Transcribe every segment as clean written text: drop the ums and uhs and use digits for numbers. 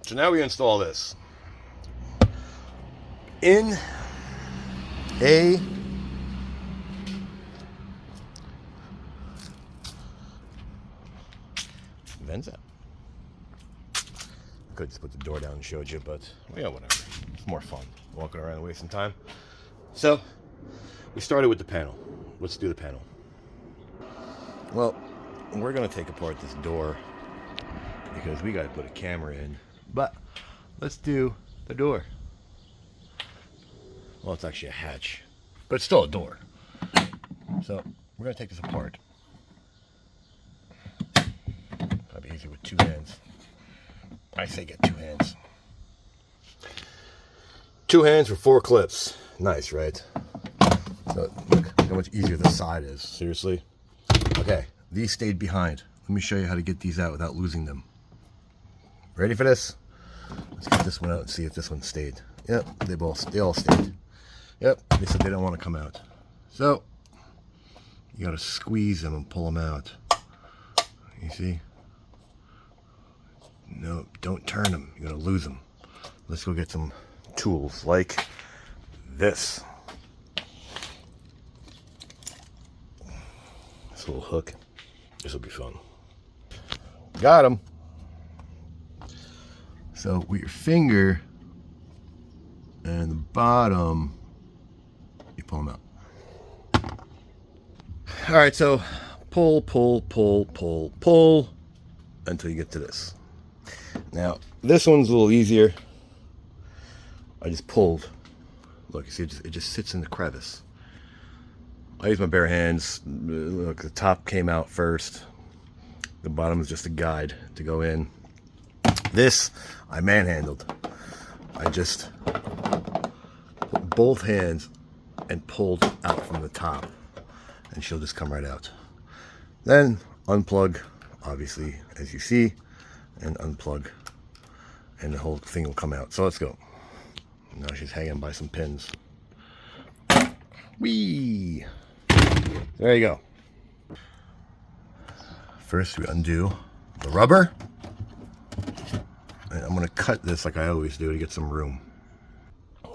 So now we install this in a Venza. Could just put the door down and showed you, but yeah, whatever. It's more fun walking around and wasting time. So we started with the panel. Let's do the panel. Well, we're gonna take apart this door because we gotta put a camera in. But let's do the door. Well, it's actually a hatch, but it's still a door. So we're gonna take this apart. Probably easier with two hands. I say get two hands. Two hands for 4 clips. Nice, right? So look how much easier the side is. Seriously. Okay, these stayed behind. Let me show you how to get these out without losing them. Ready for this? Let's get this one out and see if this one stayed. Yep, they all stayed. Yep, they said they don't want to come out. So you gotta squeeze them and pull them out. You see? No, don't turn them. You're gonna lose them. Let's go get some tools like this. This little hook. This will be fun. Got him. So with your finger and the bottom, you pull them out. All right, so pull, pull, pull, pull, pull until you get to this. Now, this one's a little easier. I just pulled. Look, you see, it just sits in the crevice. I use my bare hands. Look, the top came out first. The bottom is just a guide to go in. This, I manhandled. I just put both hands and pulled out from the top. And she'll just come right out. Then, unplug, obviously, as you see, and unplug. And the whole thing will come out. So let's go. Now she's hanging by some pins. Whee! There you go. First we undo the rubber. And I'm going to cut this like I always do to get some room.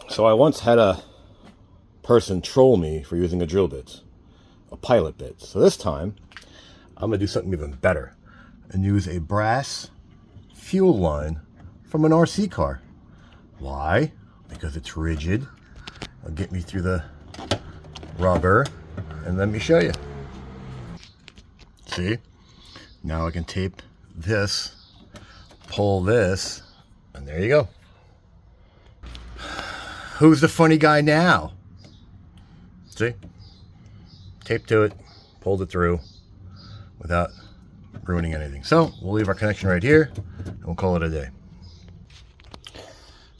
So I once had a person troll me for using a drill bit. A pilot bit. So this time I'm going to do something even better. And use a brass fuel line from an RC car. Why? Because it's rigid. It'll get me through the rubber. And let me show you. See? Now I can tape this, pull this, and there you go. Who's the funny guy now? See? Tape to it, pulled it through without ruining anything. So we'll leave our connection right here and we'll call it a day.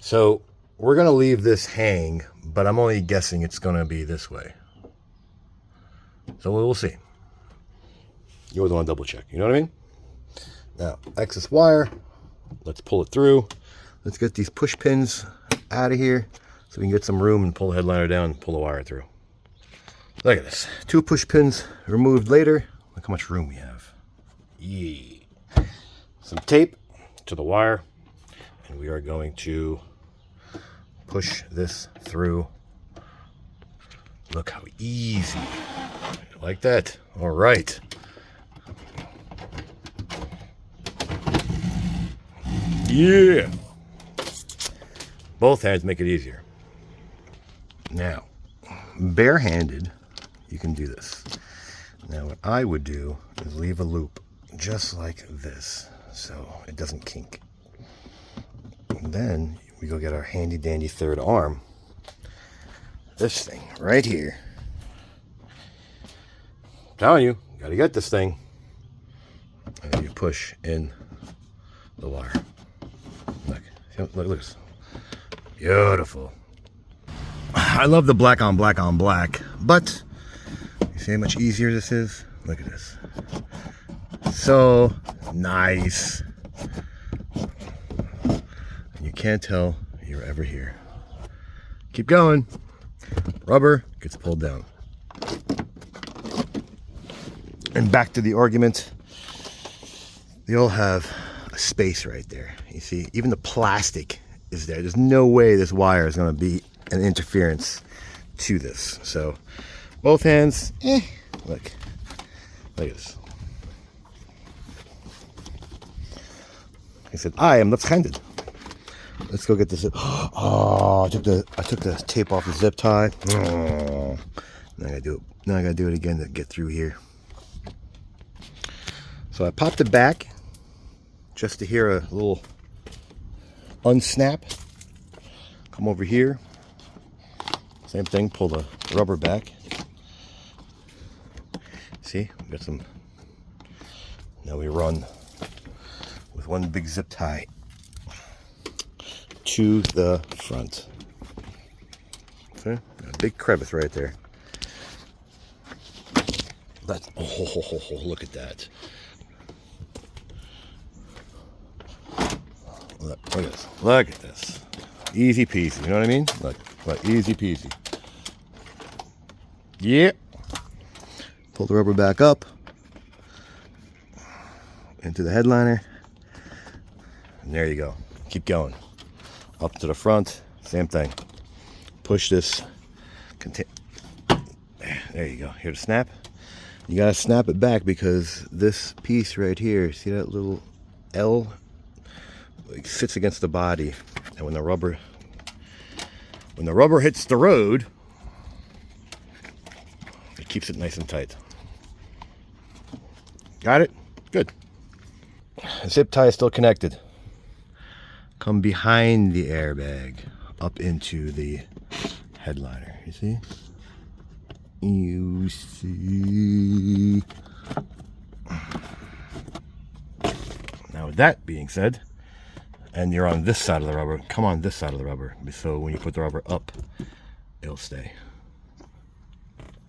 So we're going to leave this hang, but I'm only guessing it's going to be this way. So we'll see. You always want to double check, you know what I mean? Now, excess wire, let's pull it through. Let's get these push pins out of here so we can get some room and pull the headliner down and pull the wire through. Look at this. 2 push pins removed later. Look how much room we have. Yeah. Some tape to the wire, and we are going to push this through. Look how easy. Like that. All right. Yeah. Both hands make it easier. Now, barehanded, you can do this. Now, what I would do is leave a loop just like this so it doesn't kink. And then we go get our handy dandy third arm. This thing right here. I'm telling you, gotta get this thing. And then you push in the wire. Look, look at this. Beautiful. I love the black on black on black, but you see how much easier this is? Look at this. So nice. And you can't tell you're ever here. Keep going. Rubber gets pulled down. And back to the argument. They all have a space right there. You see, even the plastic is there. There's no way this wire is going to be an interference to this. So both hands, look at this. I said, I am left-handed. Let's go get the zip. Oh, I took the tape off the zip tie. Oh, now I gotta do it. Now I gotta do it again to get through here. So I popped it back just to hear a little unsnap. Come over here. Same thing. Pull the rubber back. See, we got some. Now we run with one big zip tie to the front. See? A big crevice right there. That's, oh, look at that. Look at this. Look at this. Easy peasy. You know what I mean? Look, easy peasy. Yep. Pull the rubber back up into the headliner. And there you go. Keep going. Up to the front. Same thing. Push this. There you go. Hear the snap? You gotta snap it back because this piece right here, see that little L? It sits against the body. And when the rubber hits the road, it keeps it nice and tight. Got it? Good. The zip tie is still connected. Come behind the airbag up into the headliner. You see? You see. Now with that being said, and you're on this side of the rubber, come on this side of the rubber. So when you put the rubber up, it'll stay.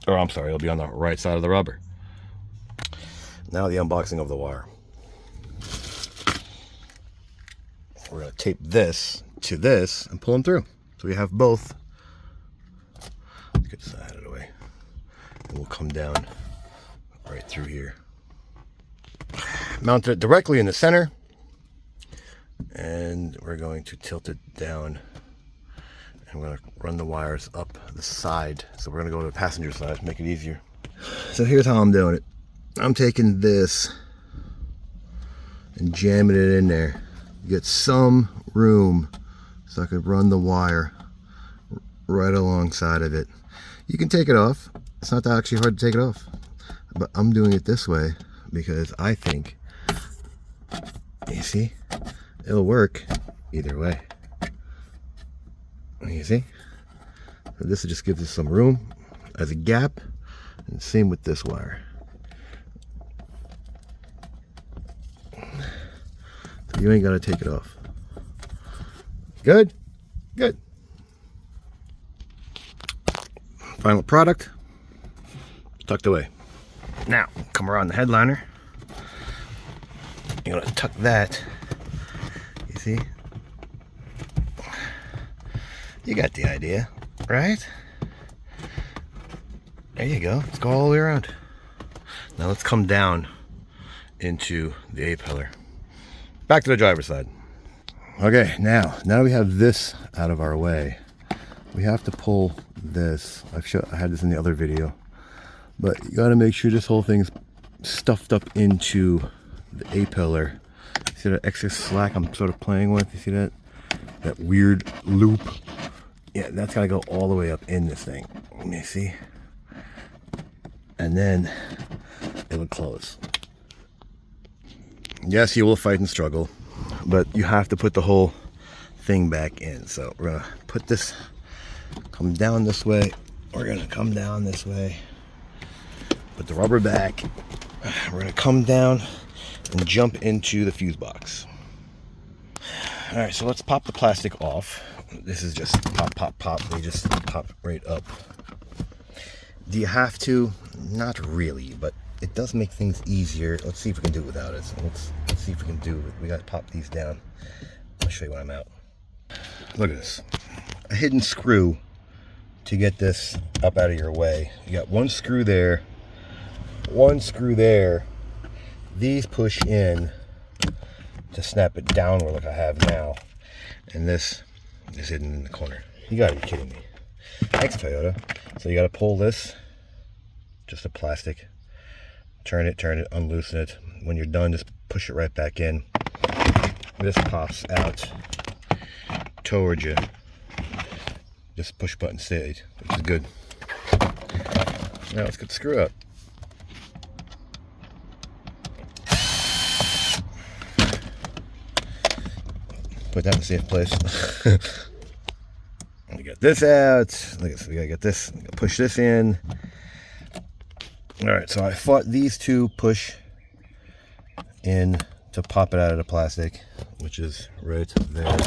Or I'm sorry, it'll be on the right side of the rubber. Now the unboxing of the wire. We're going to tape this to this and pull them through. So we have both. Let's get this out of the way. And we'll come down right through here. Mount it directly in the center. And we're going to tilt it down. And we're going to run the wires up the side. So we're going to go to the passenger side to make it easier. So here's how I'm doing it. I'm taking this and jamming it in there. Get some room so I could run the wire right alongside of it. You can take it off. It's not that actually hard to take it off. But I'm doing it this way because I think, you see, it'll work either way. You see? So this just gives us some room as a gap. And same with this wire. So you ain't got to take it off. Good? Good. Final product. Tucked away. Now, come around the headliner. You're going to tuck that. You see? You got the idea, right? There you go. Let's go all the way around. Now let's come down into the A-pillar. Back to the driver's side. Okay, now we have this out of our way. We have to pull this. I had this in the other video. But you got to make sure this whole thing's stuffed up into the A-pillar. See that extra slack I'm sort of playing with? You see that? That weird loop? Yeah, that's got to go all the way up in this thing. Let me see. And then it'll close. Yes, you will fight and struggle, but you have to put the whole thing back in. So we're going to put this, come down this way. We're going to come down this way. Put the rubber back. We're going to come down and jump into the fuse box. All right, so let's pop the plastic off. This is just pop, pop, pop. They just pop right up. Do you have to? Not really, but it does make things easier. Let's see if we can do it without it. So let's see if we can do it. We got to pop these down. I'll show you when I'm out. Look at this. A hidden screw to get this up out of your way. You got one screw there, one screw there. These push in to snap it downward like I have now. And this is hidden in the corner. You gotta be kidding me. Thanks, Toyota. So you gotta pull this, just the plastic, turn it, unloosen it. When you're done, just push it right back in. This pops out towards you. Just push button stayed, which is good. Now let's get the screw out. Put that in a safe place. We got this out. We gotta get this, push this in. All right, so I fought these two push in to pop it out of the plastic, which is right there.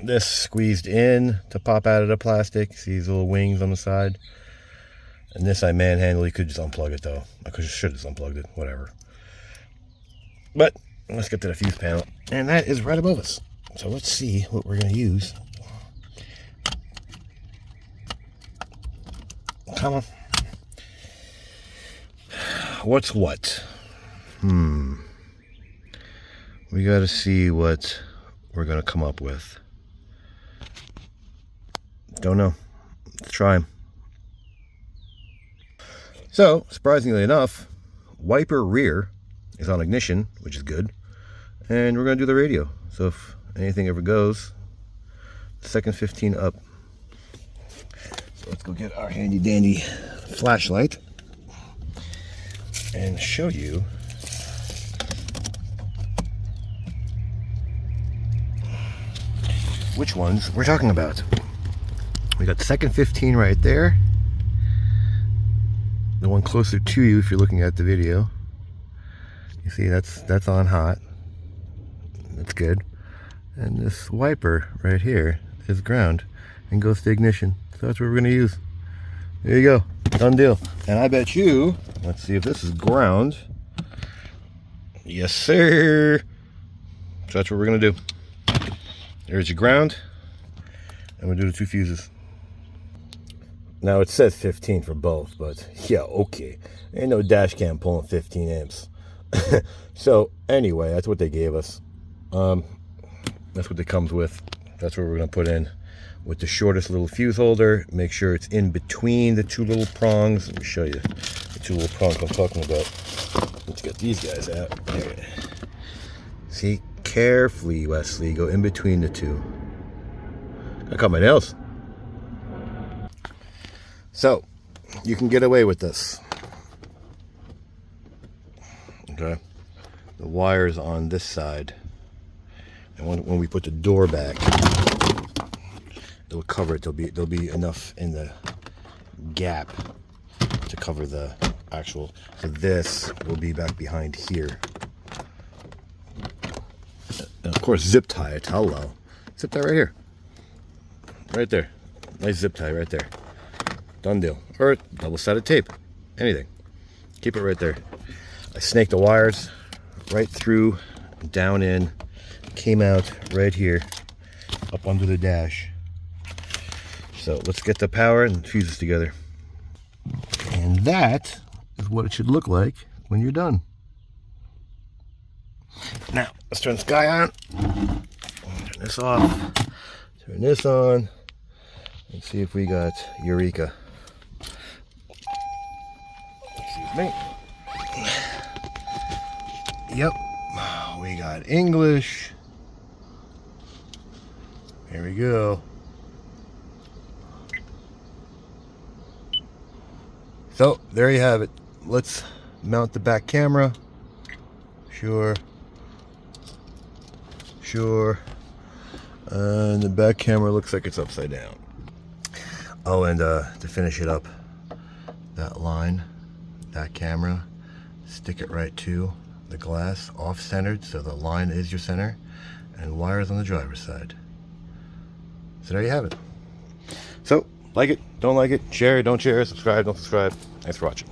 This squeezed in to pop out of the plastic. See these little wings on the side? And this I manhandle. You could just unplug it though. I should have just unplugged it, whatever. But let's get to the fuse panel. And that is right above us. So let's see what we're gonna use. Come on. What's what? We gotta see what we're gonna come up with. Don't know. Let's try 'em. So, surprisingly enough, wiper rear is on ignition, which is good. And we're gonna do the radio. So if anything ever goes, second 15 up. So let's go get our handy dandy flashlight and show you which ones we're talking about. We got the second 15 right there. The one closer to you if you're looking at the video. You see that's on hot. That's good. And this wiper right here is ground and goes to ignition. So that's what we're gonna use. There you go, done deal. And I bet you, let's see if this is ground. Yes, sir. So that's what we're gonna do. There's your ground, and we'll do the two fuses. Now it says 15 for both, but yeah, okay. Ain't no dash cam pulling 15 amps. So anyway, that's what they gave us. That's what it comes with. That's what we're gonna put in with the shortest little fuse holder. Make sure it's in between the two little prongs. Let me show you the two little prongs I'm talking about. Let's get these guys out. There. See, carefully, Wesley, go in between the two. I cut my nails. So, you can get away with this. Okay. The wire's on this side. And when we put the door back, it'll cover it. There'll be enough in the gap to cover the actual. So this will be back behind here. And of course, zip tie it. Hello, zip tie right here, right there. Nice zip tie right there. Done deal. Or double-sided tape. Anything. Keep it right there. I snaked the wires right through, down in. Came out right here, up under the dash. So let's get the power and fuses together. And that is what it should look like when you're done. Now, let's turn this guy on. Turn this off. Turn this on. Let's see if we got Eureka. Excuse me. Yep, we got English. Here we go. So, there you have it. Let's mount the back camera. Sure. And the back camera looks like it's upside down. Oh, and to finish it up, that line, that camera, stick it right to the glass, off-centered, so the line is your center, and wires on the driver's side. So there you have it. So, like it, don't like it, share it, don't share, subscribe, don't subscribe. Thanks for watching.